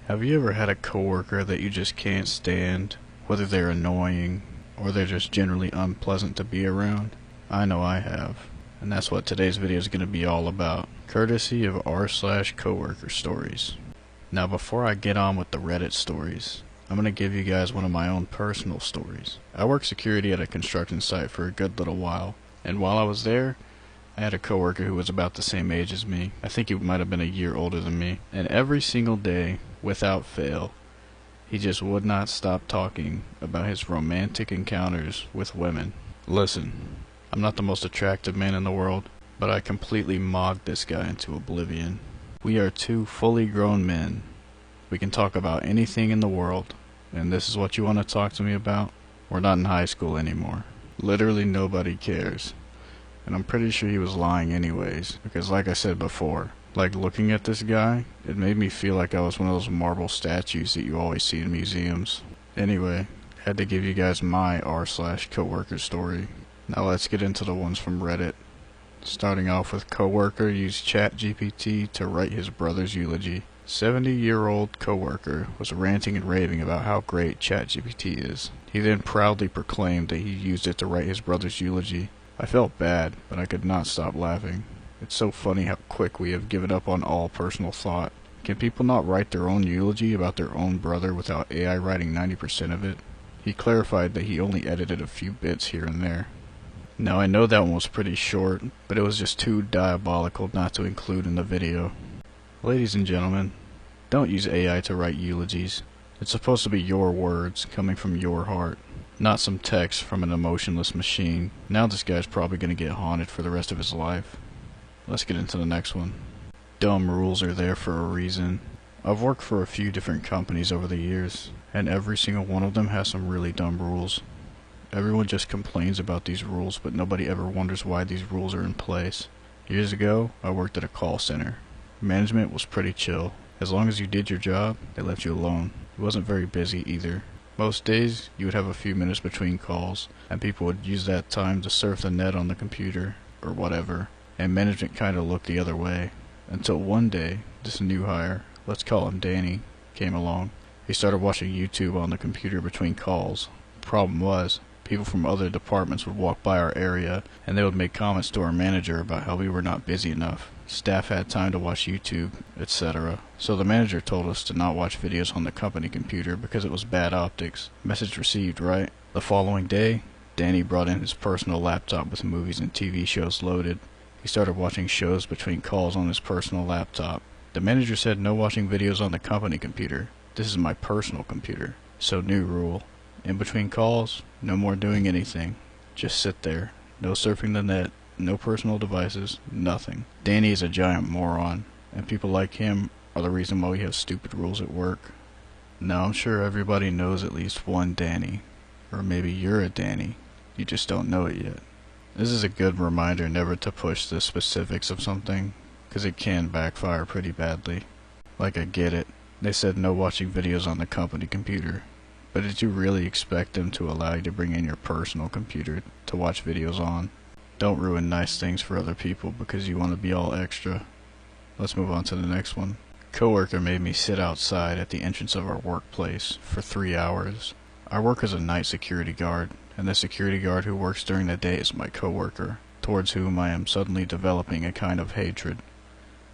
Have you ever had a coworker that you just can't stand, whether they're annoying or they're just generally unpleasant to be around? I know I have, and that's what today's video is going to be all about, courtesy of r/coworker stories. Now before I get on with the Reddit stories, I'm going to give you guys one of my own personal stories. I worked security at a construction site for a good little while, and while I was there, I had a coworker who was about the same age as me. I think he might have been a year older than me. And every single day, without fail, he just would not stop talking about his romantic encounters with women. Listen, I'm not the most attractive man in the world, but I completely mocked this guy into oblivion. We are two fully grown men. We can talk about anything in the world, and this is what you want to talk to me about? We're not in high school anymore. Literally nobody cares. And I'm pretty sure he was lying anyways, because like I said before, like looking at this guy, it made me feel like I was one of those marble statues that you always see in museums. Anyway, had to give you guys my r/coworker story. Now let's get into the ones from Reddit. Starting off with coworker used ChatGPT to write his brother's eulogy. 70-year-old coworker was ranting and raving about how great ChatGPT is. He then proudly proclaimed that he used it to write his brother's eulogy. I felt bad, but I could not stop laughing. It's so funny how quick we have given up on all personal thought. Can people not write their own eulogy about their own brother without AI writing 90% of it? He clarified that he only edited a few bits here and there. Now I know that one was pretty short, but it was just too diabolical not to include in the video. Ladies and gentlemen, don't use AI to write eulogies. It's supposed to be your words coming from your heart, not some text from an emotionless machine. Now this guy's probably going to get haunted for the rest of his life. Let's get into the next one. Dumb rules are there for a reason. I've worked for a few different companies over the years, and every single one of them has some really dumb rules. Everyone just complains about these rules, but nobody ever wonders why these rules are in place. Years ago, I worked at a call center. Management was pretty chill. As long as you did your job, they left you alone. It wasn't very busy either. Most days, you would have a few minutes between calls, and people would use that time to surf the net on the computer, or whatever, and management kinda looked the other way. Until one day, this new hire, let's call him Danny, came along. He started watching YouTube on the computer between calls. The problem was, people from other departments would walk by our area, and they would make comments to our manager about how we were not busy enough. Staff had time to watch YouTube, etc. So the manager told us to not watch videos on the company computer because it was bad optics. Message received, right? The following day, Danny brought in his personal laptop with movies and TV shows loaded. He started watching shows between calls on his personal laptop. The manager said no watching videos on the company computer. This is my personal computer. So new rule. In between calls, no more doing anything. Just sit there. No surfing the net. No personal devices, nothing. Danny is a giant moron, and people like him are the reason why we have stupid rules at work. Now I'm sure everybody knows at least one Danny, or maybe you're a Danny, you just don't know it yet. This is a good reminder never to push the specifics of something, because it can backfire pretty badly. Like I get it, they said no watching videos on the company computer, but did you really expect them to allow you to bring in your personal computer to watch videos on? Don't ruin nice things for other people because you want to be all extra. Let's move on to the next one. Coworker made me sit outside at the entrance of our workplace for 3 hours. I work as a night security guard, and the security guard who works during the day is my coworker, towards whom I am suddenly developing a kind of hatred.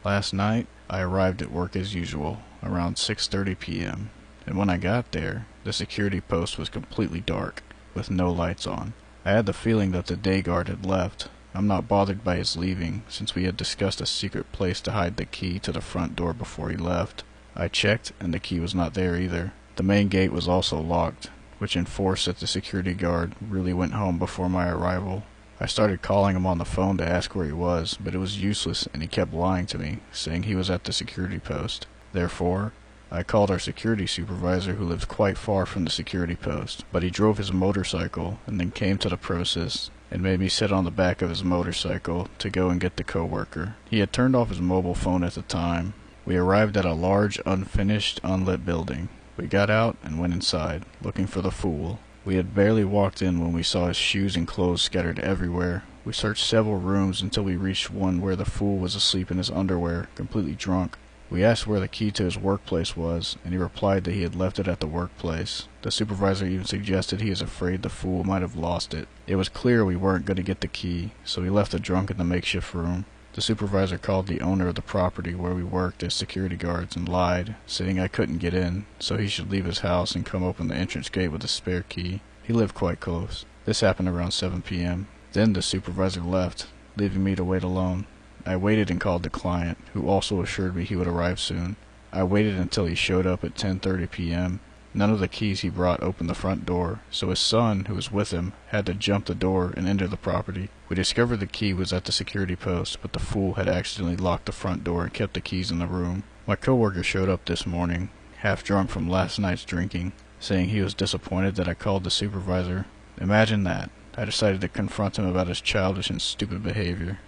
Last night, I arrived at work as usual, around 6:30 p.m., and when I got there, the security post was completely dark, with no lights on. I had the feeling that the day guard had left. I'm not bothered by his leaving, since we had discussed a secret place to hide the key to the front door before he left. I checked, and the key was not there either. The main gate was also locked, which enforced that the security guard really went home before my arrival. I started calling him on the phone to ask where he was, but it was useless, and he kept lying to me, saying he was at the security post. Therefore, I called our security supervisor, who lived quite far from the security post, but he drove his motorcycle and then came to the premises and made me sit on the back of his motorcycle to go and get the coworker. He had turned off his mobile phone at the time. We arrived at a large, unfinished, unlit building. We got out and went inside, looking for the fool. We had barely walked in when we saw his shoes and clothes scattered everywhere. We searched several rooms until we reached one where the fool was asleep in his underwear, completely drunk. We asked where the key to his workplace was, and he replied that he had left it at the workplace. The supervisor even suggested he is afraid the fool might have lost it. It was clear we weren't going to get the key, so we left the drunk in the makeshift room. The supervisor called the owner of the property where we worked as security guards and lied, saying I couldn't get in, so he should leave his house and come open the entrance gate with a spare key. He lived quite close. This happened around 7 p.m. Then the supervisor left, leaving me to wait alone. I waited and called the client, who also assured me he would arrive soon. I waited until he showed up at 10:30 p.m. None of the keys he brought opened the front door, so his son, who was with him, had to jump the door and enter the property. We discovered the key was at the security post, but the fool had accidentally locked the front door and kept the keys in the room. My coworker showed up this morning, half drunk from last night's drinking, saying he was disappointed that I called the supervisor. Imagine that. I decided to confront him about his childish and stupid behavior.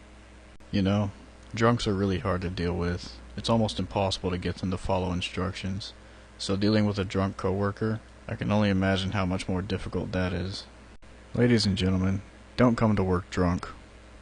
You know, drunks are really hard to deal with. It's almost impossible to get them to follow instructions. So dealing with a drunk coworker, I can only imagine how much more difficult that is. Ladies and gentlemen, don't come to work drunk,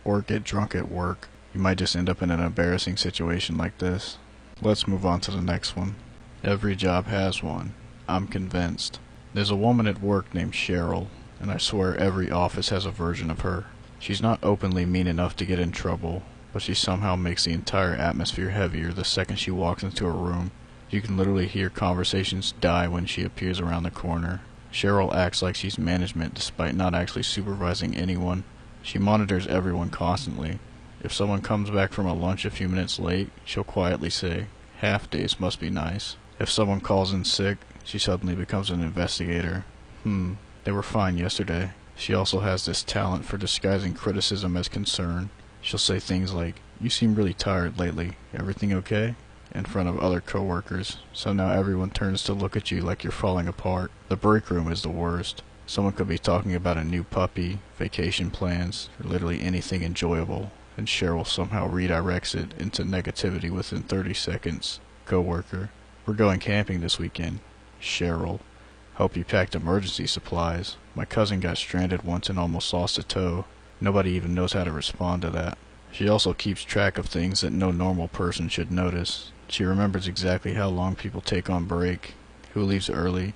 or get drunk at work. You might just end up in an embarrassing situation like this. Let's move on to the next one. Every job has one. I'm convinced. There's a woman at work named Cheryl, and I swear every office has a version of her. She's not openly mean enough to get in trouble, but she somehow makes the entire atmosphere heavier the second she walks into a room. You can literally hear conversations die when she appears around the corner. Cheryl acts like she's management despite not actually supervising anyone. She monitors everyone constantly. If someone comes back from a lunch a few minutes late, she'll quietly say, "Half days must be nice." If someone calls in sick, she suddenly becomes an investigator. They were fine yesterday. She also has this talent for disguising criticism as concern. She'll say things like, "You seem really tired lately. Everything okay?" in front of other coworkers, so now everyone turns to look at you like you're falling apart. The break room is the worst. Someone could be talking about a new puppy, vacation plans, or literally anything enjoyable, and Cheryl somehow redirects it into negativity within 30 seconds. Coworker, "We're going camping this weekend." Cheryl, "Hope you packed emergency supplies. My cousin got stranded once and almost lost a toe." Nobody even knows how to respond to that. She also keeps track of things that no normal person should notice. She remembers exactly how long people take on break, who leaves early,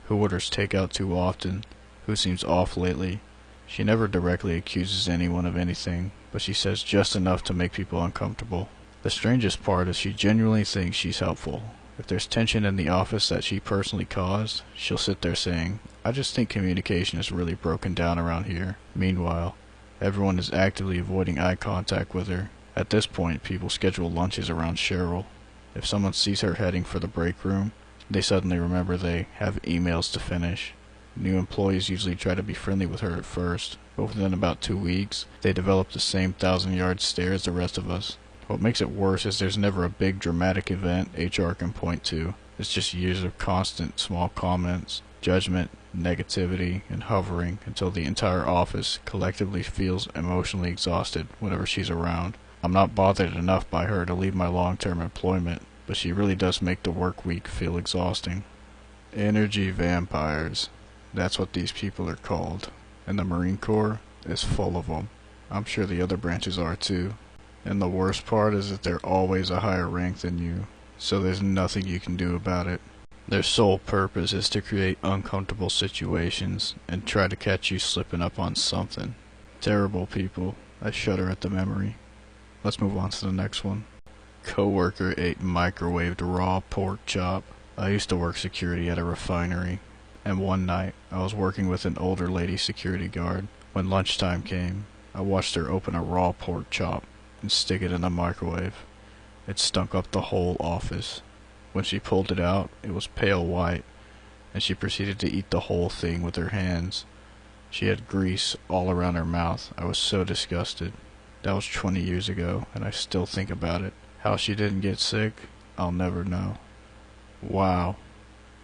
who orders takeout too often, who seems off lately. She never directly accuses anyone of anything, but she says just enough to make people uncomfortable. The strangest part is she genuinely thinks she's helpful. If there's tension in the office that she personally caused, she'll sit there saying, "I just think communication is really broken down around here." Meanwhile, everyone is actively avoiding eye contact with her. At this point, people schedule lunches around Cheryl. If someone sees her heading for the break room, they suddenly remember they have emails to finish. New employees usually try to be friendly with her at first, but within about 2 weeks, they develop the same 1,000-yard stare as the rest of us. What makes it worse is there's never a big dramatic event HR can point to. It's just years of constant small comments, judgment, negativity, and hovering until the entire office collectively feels emotionally exhausted whenever she's around. I'm not bothered enough by her to leave my long-term employment, but she really does make the work week feel exhausting. Energy vampires. That's what these people are called, and the Marine Corps is full of them. I'm sure the other branches are too. And the worst part is that they're always a higher rank than you, so there's nothing you can do about it. Their sole purpose is to create uncomfortable situations and try to catch you slipping up on something. Terrible people. I shudder at the memory. Let's move on to the next one. Coworker ate microwaved raw pork chop. I used to work security at a refinery, and one night I was working with an older lady security guard. When lunchtime came, I watched her open a raw pork chop and stick it in the microwave. It stunk up the whole office. When she pulled it out, it was pale white, and she proceeded to eat the whole thing with her hands. She had grease all around her mouth. I was so disgusted. That was 20 years ago, and I still think about it. How she didn't get sick, I'll never know. Wow.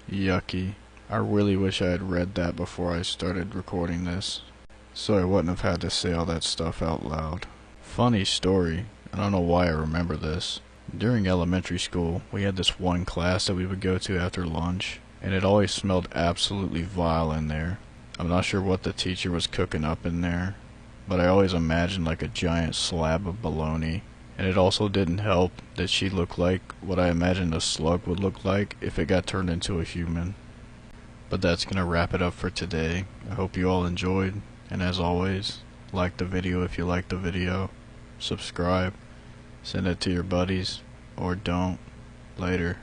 Yucky. I really wish I had read that before I started recording this, so I wouldn't have had to say all that stuff out loud. Funny story. I don't know why I remember this. During elementary school, we had this one class that we would go to after lunch, and it always smelled absolutely vile in there. I'm not sure what the teacher was cooking up in there, but I always imagined like a giant slab of bologna, And it also didn't help that she looked like what I imagined a slug would look like if it got turned into a human. But that's gonna wrap it up for today. I hope you all enjoyed, and as always, like the video if you like the video, subscribe, send it to your buddies, or don't. Later.